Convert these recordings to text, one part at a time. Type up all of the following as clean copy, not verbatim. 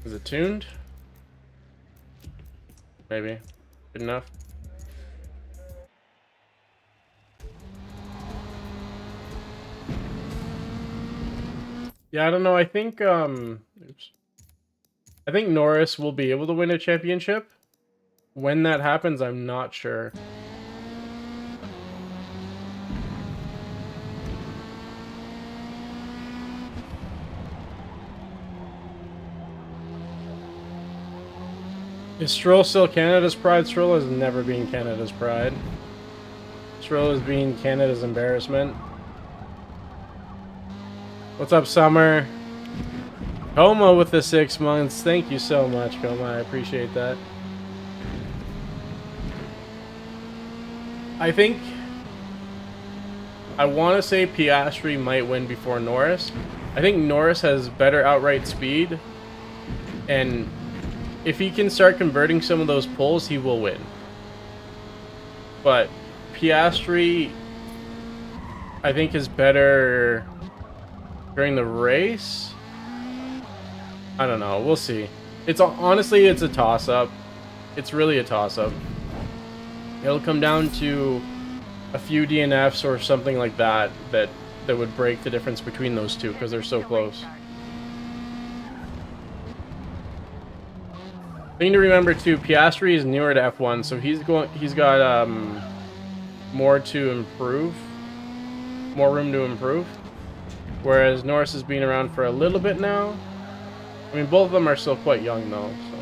Is it tuned? Maybe. Good enough. Yeah, I don't know. I think oops. I think Norris will be able to win a championship. When that happens, I'm not sure. Is Stroll still Canada's pride? Stroll has never been Canada's pride. Stroll has been Canada's embarrassment. What's up, Summer? Coma with the 6 months. Thank you so much, Coma. I appreciate that. I think I want to say Piastri might win before Norris. I think Norris has better outright speed, and if he can start converting some of those pulls, he will win. But Piastri, I think, is better during the race. I don't know. We'll see. It's honestly, it's a toss-up. It's really a toss-up. It'll come down to a few DNFs or something like that that would break the difference between those two because they're so close. Thing to remember too, Piastri is newer to F1, so he's got more to improve, more room to improve. Whereas Norris has been around for a little bit now. I mean, both of them are still quite young though. So.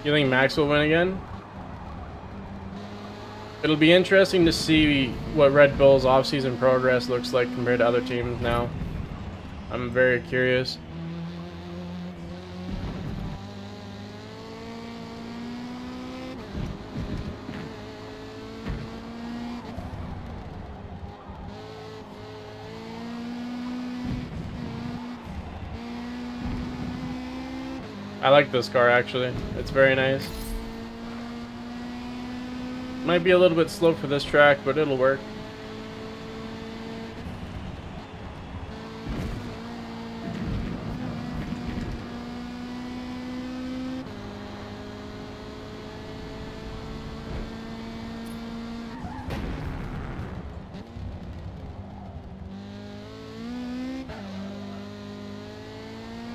You think Max will win again? It'll be interesting to see what Red Bull's off-season progress looks like compared to other teams now. I'm very curious. I like this car actually. It's very nice. Might be a little bit slow for this track, but it'll work.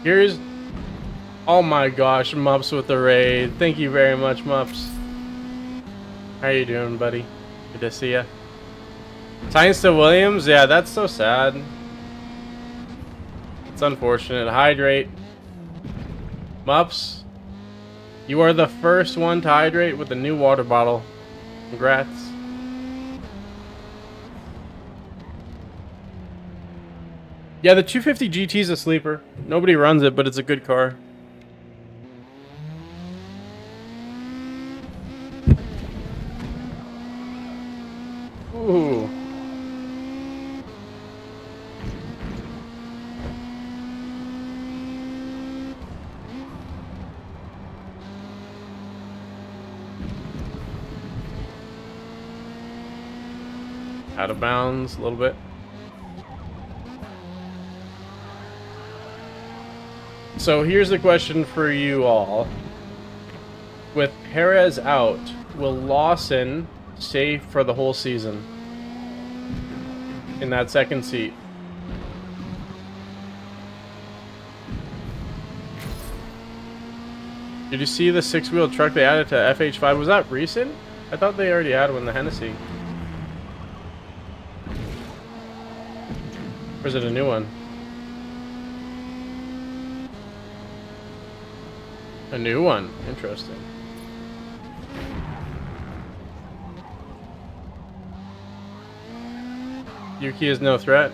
Here's... Oh my gosh, Mups with the raid. Thank you very much, Mups. How you doing, buddy? Good to see ya. Tynes to Williams? Yeah, that's so sad. It's unfortunate. Hydrate. Mups, you are the first one to hydrate with a new water bottle. Congrats. Yeah, the 250 GT is a sleeper. Nobody runs it, but it's a good car. Ooh. Out of bounds a little bit. So here's the question for you all. With Perez out, will Lawson stay for the whole season in that second seat? Did you see the 6-wheel truck they added to FH5? Was that recent? I thought they already had one, the Hennessy. Or is it a new one? A new one. Interesting. Yuki is no threat.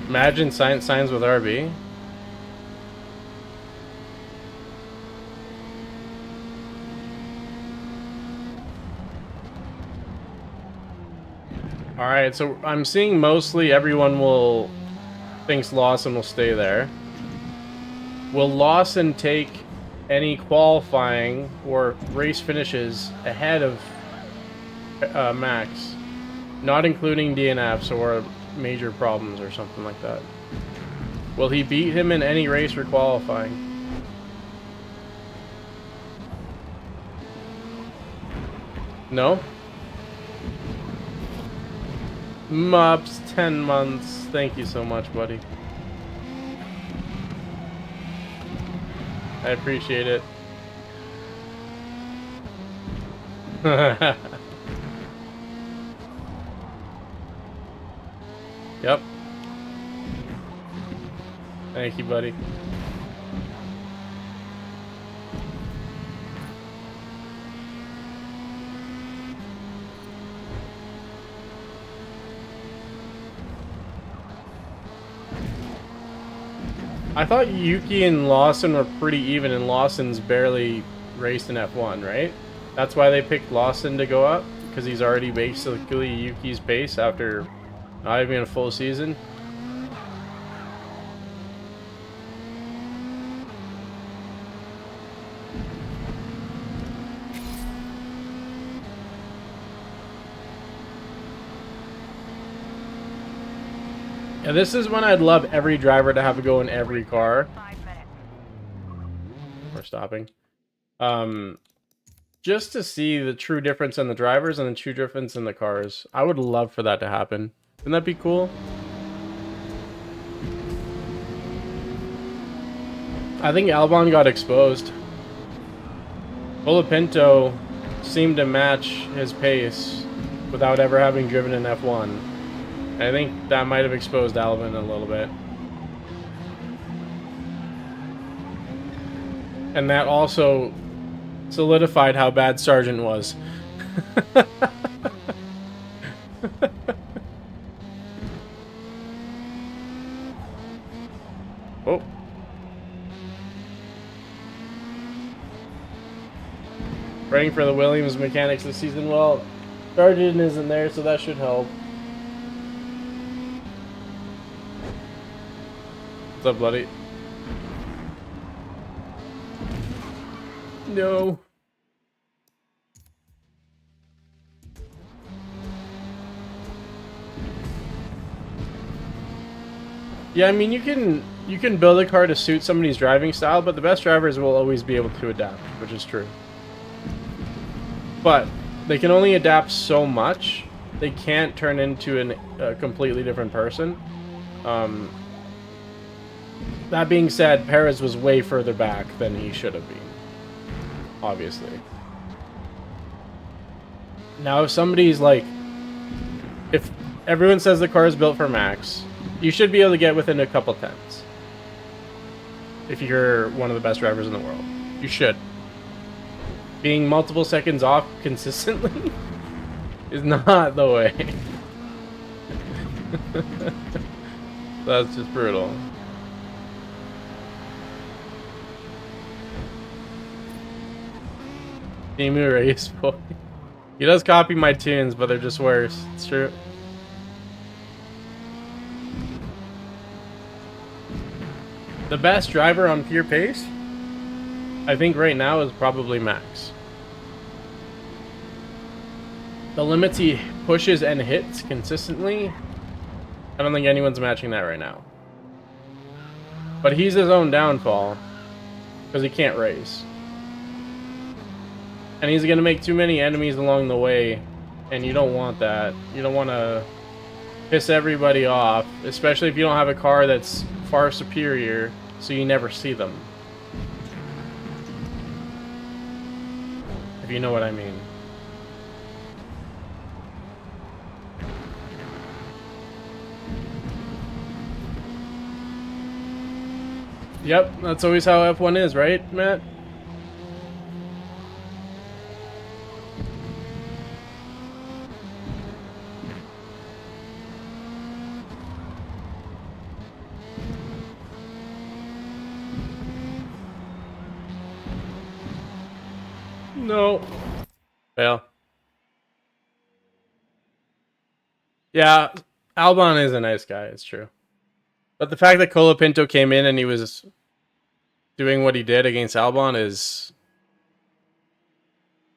Imagine signs with RB. Alright, so I'm seeing mostly everyone thinks Lawson will stay there. Will Lawson take any qualifying or race finishes ahead of Max, not including DNFs or major problems or something like that. Will he beat him in any race or qualifying? No? Mops, 10 months. Thank you so much, buddy. I appreciate it. Yep. Thank you, buddy. I thought Yuki and Lawson were pretty even, and Lawson's barely raced in F1, right? That's why they picked Lawson to go up, because he's already basically Yuki's pace after not even a full season. Yeah, this is when I'd love every driver to have a go in every car. We're stopping. Just to see the true difference in the drivers and the true difference in the cars. I would love for that to happen. Wouldn't that be cool? I think Albon got exposed. Colapinto seemed to match his pace without ever having driven in F1. I think that might have exposed Albon a little bit. And that also solidified how bad Sargent was. Oh. Praying for the Williams mechanics this season. Well, Sargent isn't there, so that should help. What's up, buddy? No. Yeah, I mean, you can build a car to suit somebody's driving style, but the best drivers will always be able to adapt, which is true. But they can only adapt so much. They can't turn into a completely different person. That being said, Perez was way further back than he should have been. Obviously. Now, if somebody's like... If everyone says the car is built for Max, you should be able to get within a couple tenths. If you're one of the best drivers in the world. You should. Being multiple seconds off consistently is not the way. That's just brutal. Emu race boy. He does copy my tunes, but they're just worse. It's true. The best driver on pure pace, I think right now, is probably Max. The limits he pushes and hits consistently, I don't think anyone's matching that right now. But he's his own downfall, because he can't race. And he's going to make too many enemies along the way, and you don't want that. You don't want to piss everybody off, especially if you don't have a car that's far superior, so you never see them. If you know what I mean. Yep, that's always how F1 is, right, Matt? No. Fail. Yeah, Albon is a nice guy, it's true. But the fact that Colapinto came in and he was doing what he did against Albon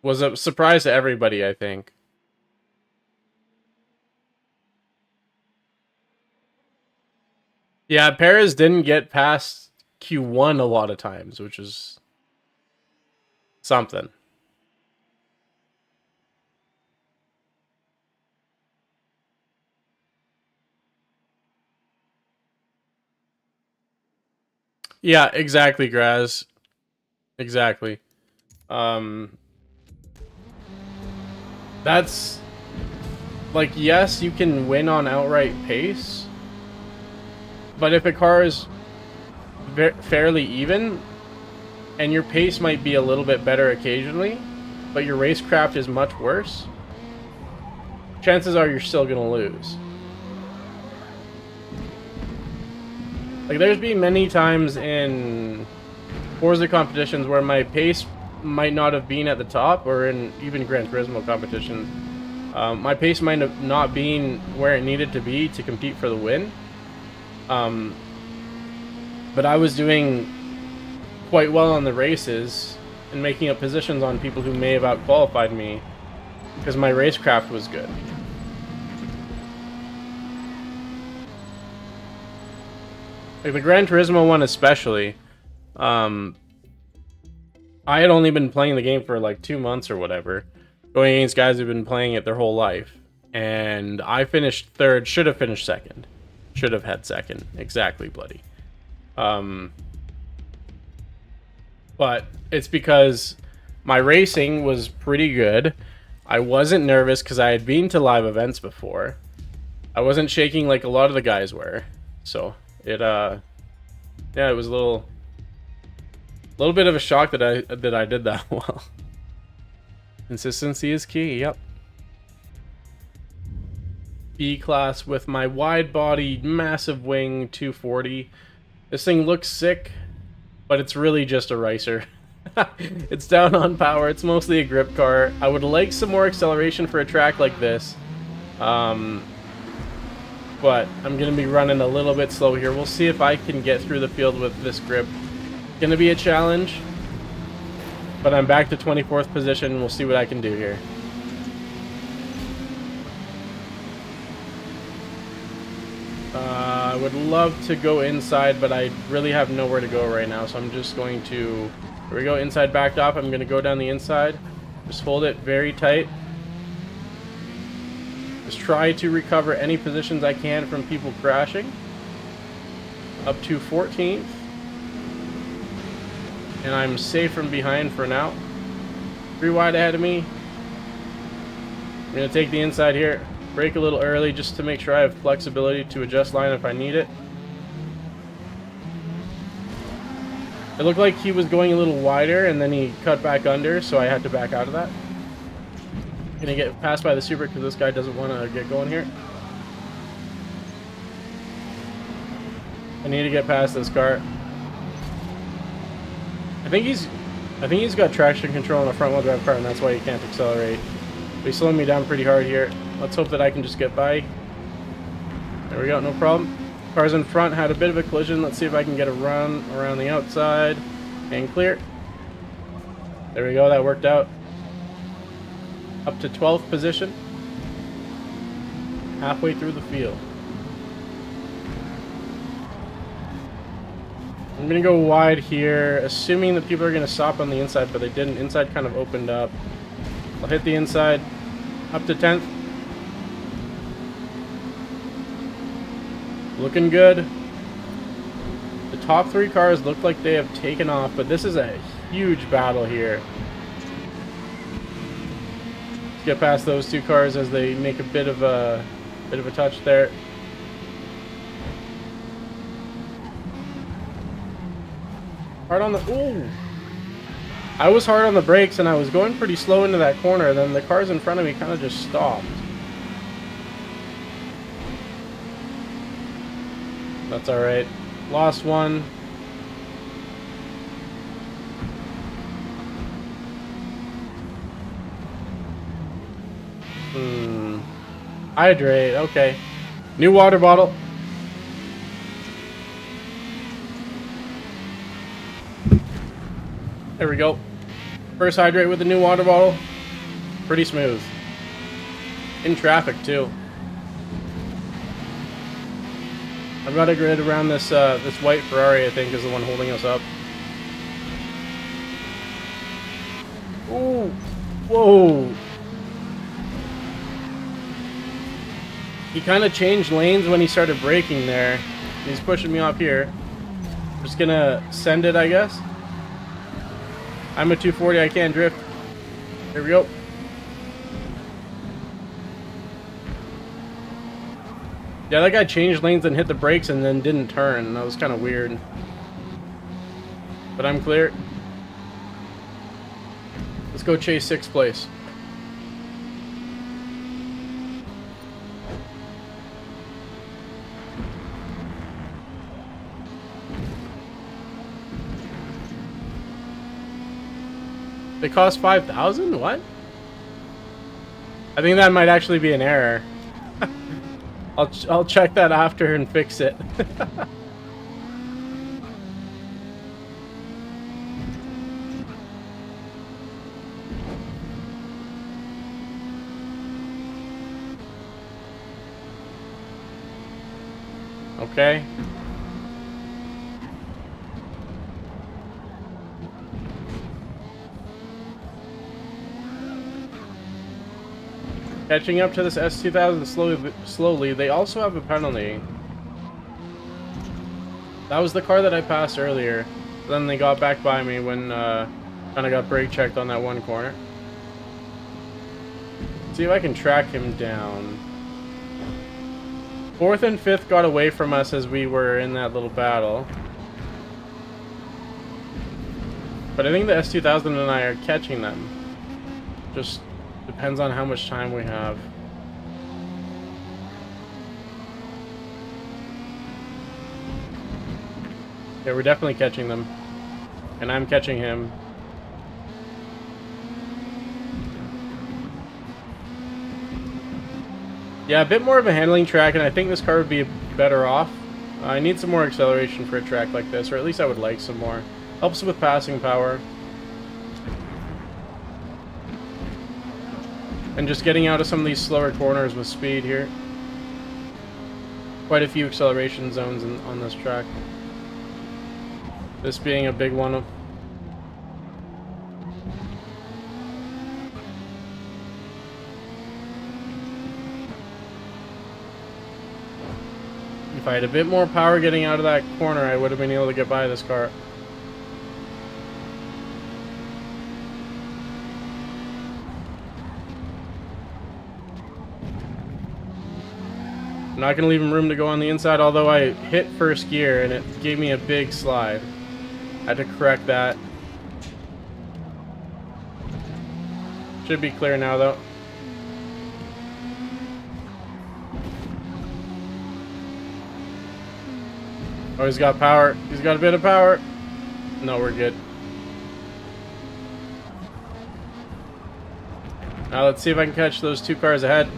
was a surprise to everybody, I think. Yeah, Perez didn't get past Q1 a lot of times, which is something. Yeah, exactly, Graz. Exactly. That's like, yes, you can win on outright pace, but if a car is fairly even and your pace might be a little bit better occasionally, but your racecraft is much worse, chances are you're still gonna lose. Like, there's been many times in Forza competitions where my pace might not have been at the top, or in even Gran Turismo competitions. My pace might have not been where it needed to be to compete for the win. But I was doing quite well on the races and making up positions on people who may have outqualified me because my racecraft was good. Like the Gran Turismo one especially, I had only been playing the game for like 2 months or whatever, going against guys who've been playing it their whole life. And I finished third, should have finished second. Should have had second. Exactly, bloody. But it's because my racing was pretty good. I wasn't nervous because I had been to live events before. I wasn't shaking like a lot of the guys were. So it yeah, it was a little bit of a shock that I did that well. Consistency is key. Yep. B class with my wide body, massive wing 240. This thing looks sick, but it's really just a racer. It's down on power. It's mostly a grip car. I would like some more acceleration for a track like this. But I'm going to be running a little bit slow here. We'll see if I can get through the field with this grip. Going to be a challenge. But I'm back to 24th position. We'll see what I can do here. I would love to go inside, but I really have nowhere to go right now. So I'm just going to... Here we go, inside backed off. I'm going to go down the inside. Just hold it very tight. Just try to recover any positions I can from people crashing. Up to 14th. And I'm safe from behind for now. 3 wide ahead of me. I'm going to take the inside here. Brake a little early just to make sure I have flexibility to adjust line if I need it. It looked like he was going a little wider and then he cut back under, so I had to back out of that. Gonna get passed by the Super because this guy doesn't want to get going here. I need to get past this car. I think he's got traction control on a front wheel drive car, and that's why he can't accelerate. But he's slowing me down pretty hard here. Let's hope that I can just get by. There we go, no problem. Cars in front had a bit of a collision. Let's see if I can get a run around the outside and clear. There we go, that worked out. Up to 12th position. Halfway through the field. I'm going to go wide here, assuming that people are going to stop on the inside, but they didn't. Inside kind of opened up. I'll hit the inside. Up to 10th. Looking good. The top 3 cars look like they have taken off, but this is a huge battle here. Let's get past those 2 cars as they make a bit of a touch there. Hard on the... Ooh! I was hard on the brakes and I was going pretty slow into that corner, then the cars in front of me kind of just stopped. That's alright. Lost one. Hydrate, okay. New water bottle. There we go. First hydrate with the new water bottle. Pretty smooth. In traffic, too. I've got to grid around this this white Ferrari, I think, is the one holding us up. Ooh! Whoa! He kind of changed lanes when he started braking there. He's pushing me off here. Just gonna send it, I guess. I'm a 240, I can't drift. There we go. Yeah, that guy changed lanes and hit the brakes and then didn't turn. That was kind of weird. But I'm clear. Let's go chase 6th place. They cost 5,000? What? I think that might actually be an error. I'll check that after and fix it. Okay. Catching up to this S2000 slowly. They also have a penalty. That was the car that I passed earlier. Then they got back by me when kind of got brake checked on that one corner. See if I can track him down. 4th and 5th got away from us as we were in that little battle. But I think the S2000 and I are catching them. Just depends on how much time we have. Yeah, we're definitely catching them. And I'm catching him. Yeah, a bit more of a handling track, and I think this car would be better off. I need some more acceleration for a track like this, or at least I would like some more. Helps with passing power. And just getting out of some of these slower corners with speed here. Quite a few acceleration zones on this track. This being a big one. If I had a bit more power getting out of that corner, I would have been able to get by this car. I'm not going to leave him room to go on the inside, although I hit first gear and it gave me a big slide. I had to correct that. Should be clear now, though. Oh, he's got power. He's got a bit of power. No, we're good. Now let's see if I can catch those 2 cars ahead.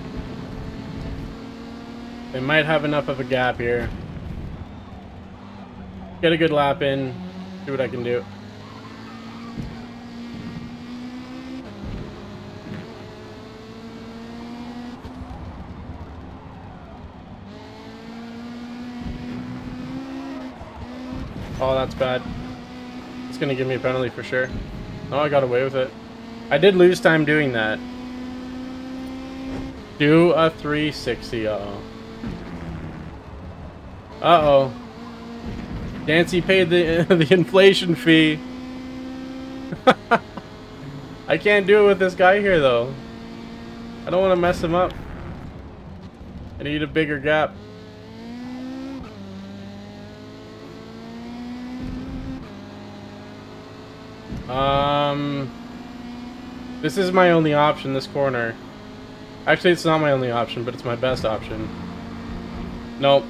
They might have enough of a gap here. Get a good lap in. See what I can do. Oh, that's bad. It's gonna give me a penalty for sure. Oh, I got away with it. I did lose time doing that. Do a 360, uh-oh. Uh-oh. Dancy paid the the inflation fee. I can't do it with this guy here, though. I don't want to mess him up. I need a bigger gap. This is my only option, this corner. Actually, it's not my only option, but it's my best option. Nope.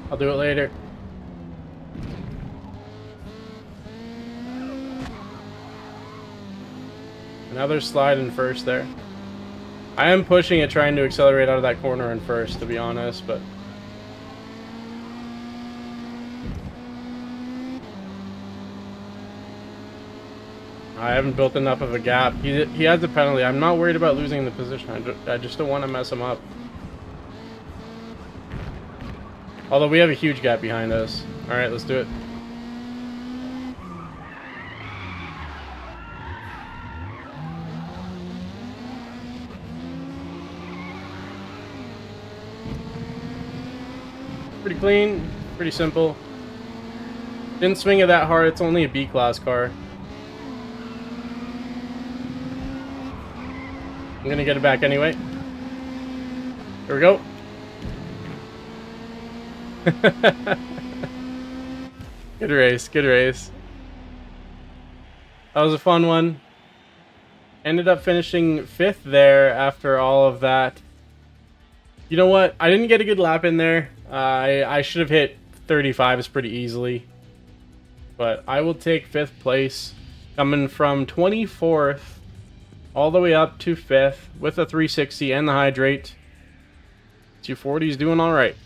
I'll do it later. Another slide in first there. I am pushing it, trying to accelerate out of that corner in first, to be honest, but... I haven't built enough of a gap. He has the penalty. I'm not worried about losing the position. I just don't want to mess him up. Although we have a huge gap behind us. Alright, let's do it. Pretty clean, pretty simple. Didn't swing it that hard, it's only a B-class car. I'm gonna get it back anyway. Here we go. Good race, good race. That was a fun one. Ended up finishing 5th there after all of that. You know what? I didn't get a good lap in there. I should have hit 35s pretty easily. But I will take 5th place. Coming from 24th all the way up to 5th with a 360 and the hydrate. 240 is doing alright.